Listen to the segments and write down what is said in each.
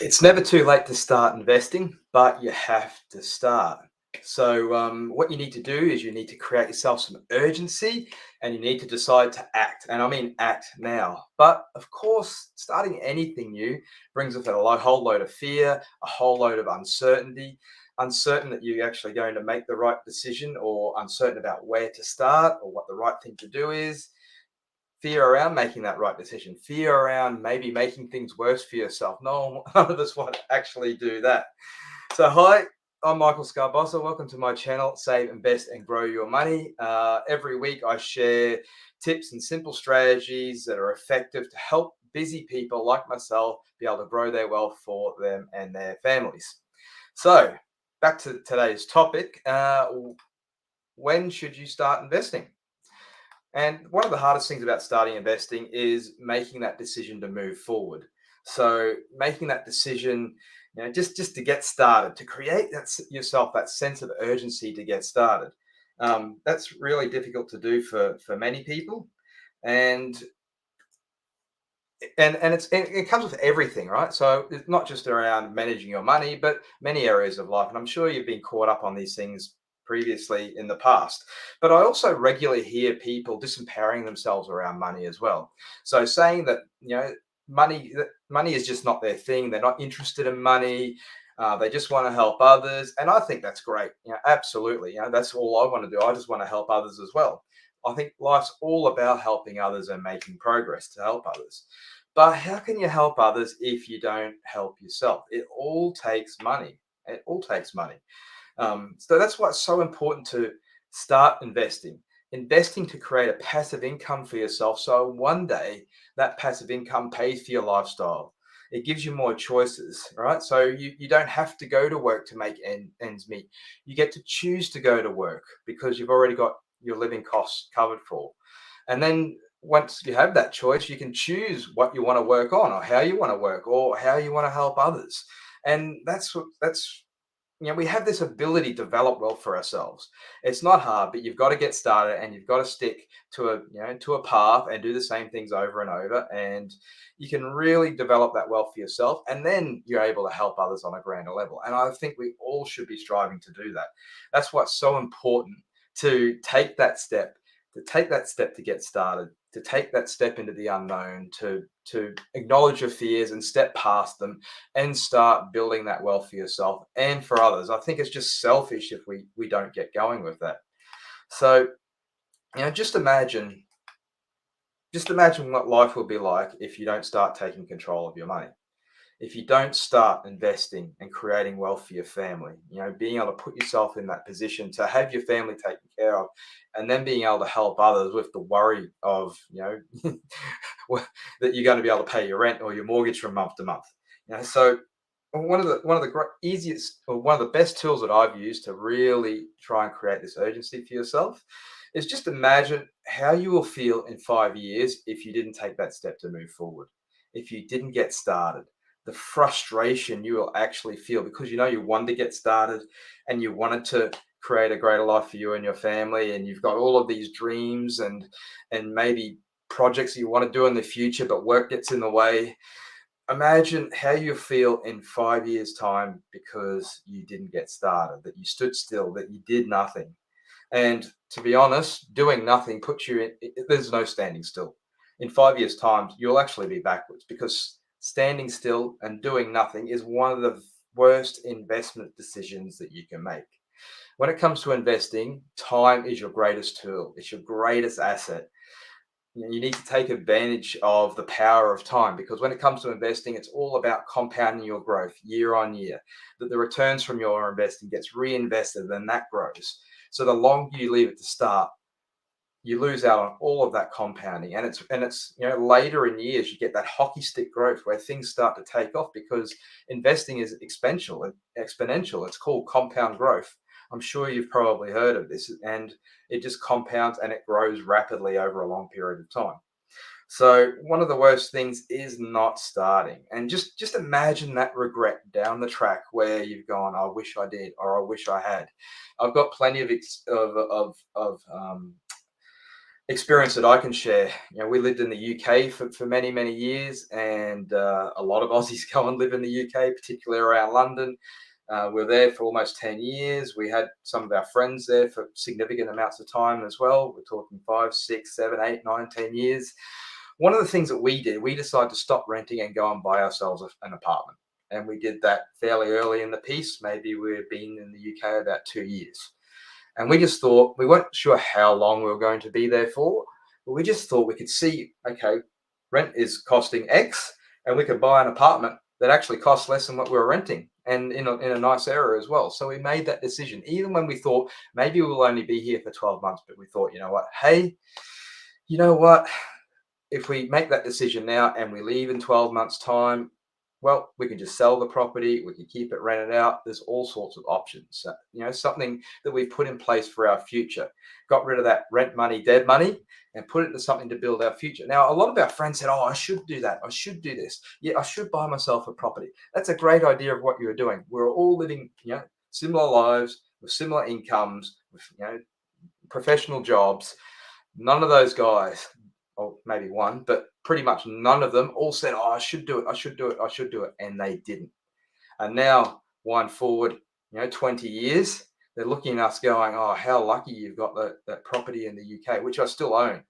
It's never too late to start investing, but you have to start. So, what you need to do is you need to create yourself some urgency and you need to decide to act. And I mean, act now. But of course, starting anything new brings with it whole load of fear, a whole load of uncertainty, uncertain that you're actually going to make the right decision, or uncertain about where to start or what the right thing to do is. Fear around making that right decision, fear around maybe making things worse for yourself. No, none of us want to actually do that. So, hi, I'm Michael Sgarbossa. Welcome to my channel, Save, Invest, and Grow Your Money. Every week, I share tips and simple strategies that are effective to help busy people like myself be able to grow their wealth for them and their families. So, back to today's topic. When should you start investing? And one of the hardest things about starting investing is making that decision to move forward. So making that decision, just to get started, to create yourself that sense of urgency to get started. That's really difficult to do for many people, and it comes with everything, right? So it's not just around managing your money, but many areas of life. And I'm sure you've been caught up on these things previously in the past. But I also regularly hear people disempowering themselves around money as well. So saying that money is just not their thing. They're not interested in money. They just want to help others, and I think that's great. Absolutely. That's all I want to do. I just want to help others as well. I think life's all about helping others and making progress to help others. But how can you help others if you don't help yourself? It all takes money. It all takes money. So that's why it's so important to start investing to create a passive income for yourself. So one day that passive income pays for your lifestyle. It gives you more choices, right? So you don't have to go to work to make ends meet. You get to choose to go to work because you've already got your living costs covered for. And then once you have that choice, you can choose what you want to work on or how you want to work or how you want to help others. And that's we have this ability to develop wealth for ourselves. It's not hard, but you've got to get started and you've got to stick to a path and do the same things over and over. And you can really develop that wealth for yourself. And then you're able to help others on a grander level. And I think we all should be striving to do that. That's what's so important, to take that step, to get started, to take that step into the unknown, to acknowledge your fears and step past them and start building that wealth for yourself and for others. I think it's just selfish if we don't get going with that. So, just imagine what life will be like if you don't start taking control of your money. If you don't start investing and creating wealth for your family, being able to put yourself in that position to have your family taken care of, and then being able to help others with the worry of, that you're going to be able to pay your rent or your mortgage from month to month. So one of the best tools that I've used to really try and create this urgency for yourself is just imagine how you will feel in 5 years if you didn't take that step to move forward, if you didn't get started, the frustration you will actually feel because you wanted to get started and you wanted to create a greater life for you and your family, and you've got all of these dreams and maybe projects that you want to do in the future, but work gets in the way. Imagine how you feel in 5 years' time because you didn't get started, that you stood still, that you did nothing. And to be honest, doing nothing puts you in, there's no standing still. In 5 years' time, you'll actually be backwards because standing still and doing nothing is one of the worst investment decisions that you can make. When it comes to investing, time is your greatest tool, it's your greatest asset. You need to take advantage of the power of time, because when it comes to investing, it's all about compounding your growth year on year, that the returns from your investing gets reinvested and that grows. So the longer you leave it to start, you lose out on all of that compounding, and it's later in years you get that hockey stick growth where things start to take off, because investing is exponential. It's called compound growth. I'm sure you've probably heard of this, and it just compounds and it grows rapidly over a long period of time. So one of the worst things is not starting, and just imagine that regret down the track where you've gone, I wish I did, or I wish I had. I've got plenty of experience that I can share. We lived in the UK for many, many years, and a lot of Aussies go and live in the UK, particularly around London. We were there for almost 10 years. We had some of our friends there for significant amounts of time as well. We're talking 5, 6, 7, 8, 9, 10 years. One of the things that we did, we decided to stop renting and go and buy ourselves an apartment. And we did that fairly early in the piece. Maybe we've been in the UK about 2 years. And we just thought, we weren't sure how long we were going to be there for, but we just thought we could see, okay, rent is costing X, and we could buy an apartment that actually costs less than what we were renting, and in a nice area as well. So we made that decision, even when we thought maybe we'll only be here for 12 months, but we thought, hey, you know what? If we make that decision now and we leave in 12 months' time, well, we can just sell the property, we can keep it rented out. There's all sorts of options. So, something that we put in place for our future. Got rid of that rent money, dead money, and put it into something to build our future. Now, a lot of our friends said, oh, I should do that. I should do this. Yeah, I should buy myself a property. That's a great idea of what you were doing. We're all living, similar lives with similar incomes, with, professional jobs. None of those guys, or maybe one, but pretty much none of them all said, oh, I should do it, I should do it, I should do it. And they didn't. And now, wind forward, 20 years, they're looking at us going, oh, how lucky you've got that property in the UK, which I still own.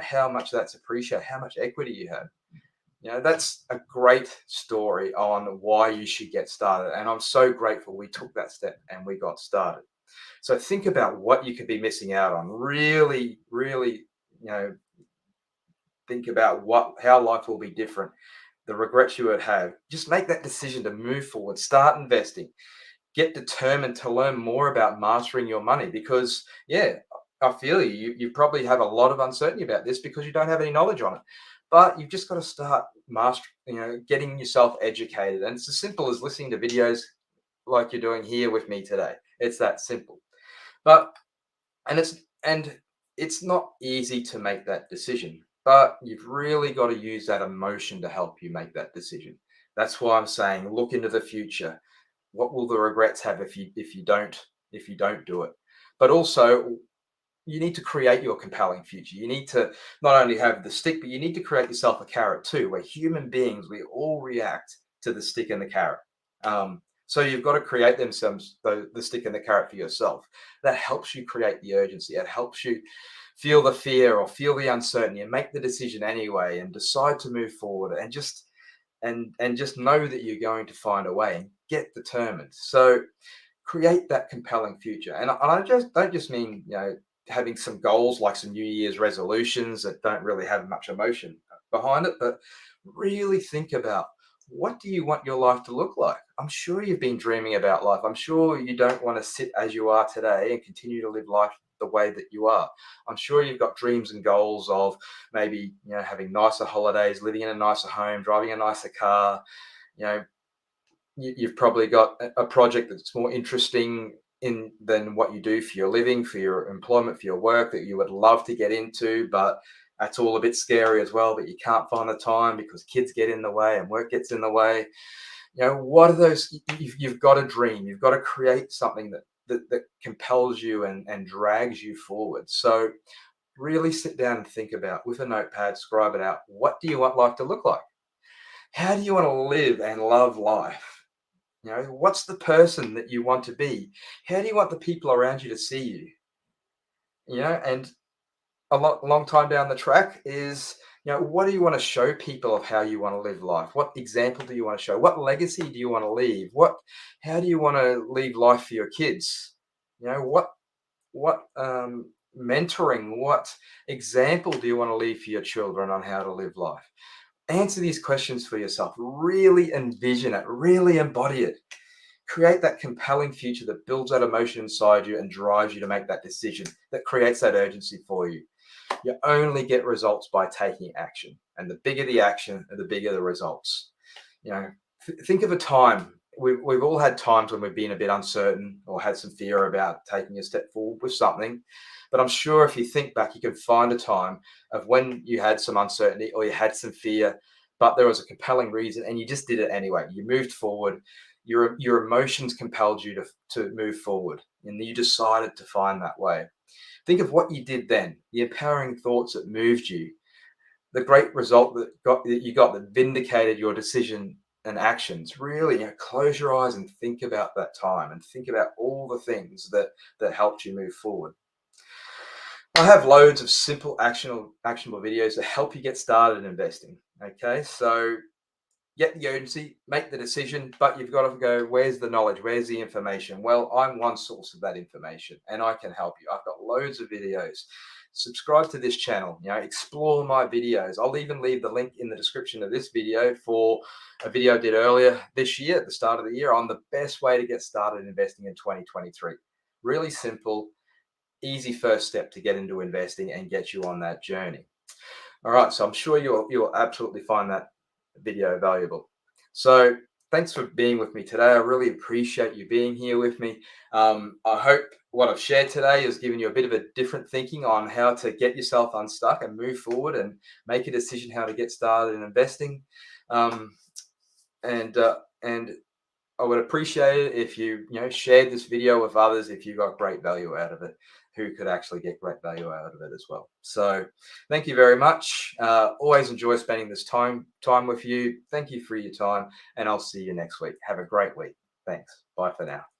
How much that's appreciated, how much equity you have. That's a great story on why you should get started. And I'm so grateful we took that step and we got started. So think about what you could be missing out on. Really, really, think about how life will be different, the regrets you would have. Just make that decision to move forward, start investing, get determined to learn more about mastering your money, because I feel you probably have a lot of uncertainty about this because you don't have any knowledge on it. But you've just got to start getting yourself educated. And it's as simple as listening to videos like you're doing here with me today. It's that simple. But and it's not easy to make that decision, but you've really got to use that emotion to help you make that decision. That's why I'm saying look into the future. What will the regrets have if you don't do it? But also, you need to create your compelling future. You need to not only have the stick, but you need to create yourself a carrot too. We're human beings. We all react to the stick and the carrot. So you've got to create themselves the stick and the carrot for yourself. That helps you create the urgency. It helps you feel the fear or feel the uncertainty and make the decision anyway and decide to move forward and just know that you're going to find a way and get determined. So create that compelling future. And I just don't just mean having some goals like some New Year's resolutions that don't really have much emotion behind it, but really think about, what do you want your life to look like? I'm sure you've been dreaming about life. I'm sure you don't want to sit as you are today and continue to live life the way that you are. I'm sure you've got dreams and goals of maybe having nicer holidays, living in a nicer home, driving a nicer car. You know, you've probably got a project that's more interesting than what you do for your living, for your employment, for your work, that you would love to get into, but that's all a bit scary as well, but you can't find the time because kids get in the way and work gets in the way. What are those? You've got to dream. You've got to create something that compels you and drags you forward. So really sit down and think about, with a notepad, scribe it out. What do you want life to look like? How do you want to live and love life? What's the person that you want to be? How do you want the people around you to see you? And long time down the track is, what do you want to show people of how you want to live life? What example do you want to show? What legacy do you want to leave? How do you want to leave life for your kids? What mentoring, what example do you want to leave for your children on how to live life? Answer these questions for yourself. Really envision it, really embody it. Create that compelling future that builds that emotion inside you and drives you to make that decision, that creates that urgency for you. You only get results by taking action. And the bigger the action, the bigger the results. Think of a time. We've all had times when we've been a bit uncertain or had some fear about taking a step forward with something. But I'm sure if you think back, you can find a time of when you had some uncertainty or you had some fear, but there was a compelling reason and you just did it anyway. You moved forward. Your emotions compelled you to move forward, and you decided to find that way. Think of what you did then, the empowering thoughts that moved you, the great result that you got that vindicated your decision and actions. Really, close your eyes and think about that time and think about all the things that helped you move forward. I have loads of simple actionable videos to help you get started in investing. Okay, so get the urgency, make the decision, but you've got to go, where's the knowledge? Where's the information? Well, I'm one source of that information and I can help you. I've got loads of videos. Subscribe to this channel, explore my videos. I'll even leave the link in the description of this video for a video I did earlier this year, at the start of the year, on the best way to get started investing in 2023. Really simple, easy first step to get into investing and get you on that journey. All right, so I'm sure you'll absolutely find that video valuable. So thanks for being with me today. I really appreciate you being here with me. I hope what I've shared today has given you a bit of a different thinking on how to get yourself unstuck and move forward and make a decision how to get started in investing. Um, and I would appreciate it if you shared this video with others if you got great value out of it, who could actually get great value out of it as well. So thank you very much. Always enjoy spending this time with you. Thank you for your time, and I'll see you next week. Have a great week. Thanks. Bye for now.